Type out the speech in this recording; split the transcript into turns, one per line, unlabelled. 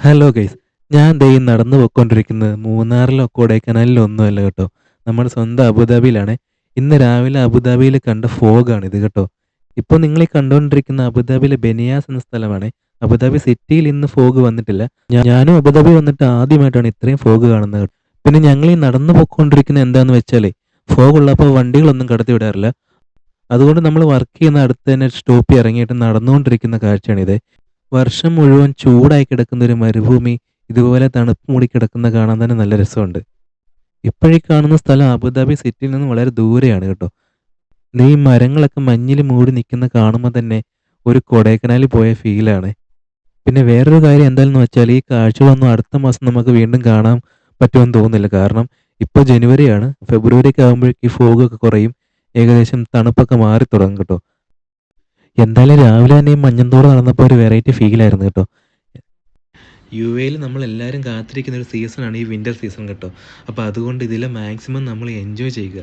Hello guys. ഞാൻ ദേ ഈ നടന്നു പോയിക്കൊണ്ടിരിക്കുന്നത് മൂന്നാറിലോ കൊടൈക്കനാലിലോ ഒന്നുമല്ല കേട്ടോ. നമ്മുടെ സ്വന്തം അബുദാബിയിലാണ്. ഇന്ന് രാവിലെ അബുദാബിയിൽ കണ്ട ഫോഗാണ് ഇത് കേട്ടോ. ഇപ്പോൾ നിങ്ങൾ ഈ കണ്ടുകൊണ്ടിരിക്കുന്ന അബുദാബിയിലെ ബെനിയാസ് എന്ന സ്ഥലമാണ്. അബുദാബി സിറ്റിയിൽ ഇന്ന് ഫോഗ് വന്നിട്ടില്ല. ഞാനും അബുദാബി വന്നിട്ട് ആദ്യമായിട്ടാണ് ഇത്രയും ഫോഗ് കാണുന്നത് കേട്ടോ. പിന്നെ ഞങ്ങൾ ഈ നടന്നു പോയിക്കൊണ്ടിരിക്കുന്നത് എന്താന്ന് വെച്ചാലേ, ഫോഗ് ഉള്ളപ്പോൾ വണ്ടികളൊന്നും കടത്തി വിടാറില്ല. അതുകൊണ്ട് നമ്മൾ വർക്ക് ചെയ്യുന്ന അടുത്ത് തന്നെ സ്റ്റോപ്പിൽ ഇറങ്ങിയിട്ട് നടന്നുകൊണ്ടിരിക്കുന്ന കാഴ്ചയാണിത്. വർഷം മുഴുവൻ ചൂടായി കിടക്കുന്ന ഒരു മരുഭൂമി ഇതുപോലെ തണുപ്പ് മൂടി കിടക്കുന്ന കാണാൻ തന്നെ നല്ല രസമുണ്ട്. ഇപ്പോഴീ കാണുന്ന സ്ഥലം അബുദാബി സിറ്റിയിൽ നിന്ന് വളരെ ദൂരെയാണ് കേട്ടോ. ഈ മരങ്ങളൊക്കെ മഞ്ഞിൽ മൂടി നിൽക്കുന്ന കാണുമ്പോൾ തന്നെ ഒരു കൊടൈക്കനാലിൽ പോയ ഫീലാണ്. പിന്നെ വേറൊരു കാര്യം എന്താണെന്ന് വെച്ചാൽ, ഈ കാഴ്ചകളൊന്നും അടുത്ത മാസം നമുക്ക് വീണ്ടും കാണാൻ പറ്റുമെന്ന് തോന്നുന്നില്ല. കാരണം ഇപ്പോൾ ജനുവരിയാണ്. ഫെബ്രുവരിയൊക്കെ ആകുമ്പോഴേക്ക് ഈ ഫോഗൊക്കെ കുറയും. ഏകദേശം തണുപ്പൊക്കെ മാറി തുടങ്ങും കേട്ടോ. എന്തായാലും രാവിലെ തന്നെ ഈ മഞ്ഞന്തോട് നടന്നപ്പോൾ ഒരു വെറൈറ്റി ഫീലായിരുന്നു കേട്ടോ. യു എയിൽ നമ്മളെല്ലാവരും കാത്തിരിക്കുന്ന ഒരു സീസണാണ് ഈ വിൻ്റർ സീസൺ കേട്ടോ. അപ്പോൾ അതുകൊണ്ട് ഇതിലെ മാക്സിമം നമ്മൾ എൻജോയ് ചെയ്യുക.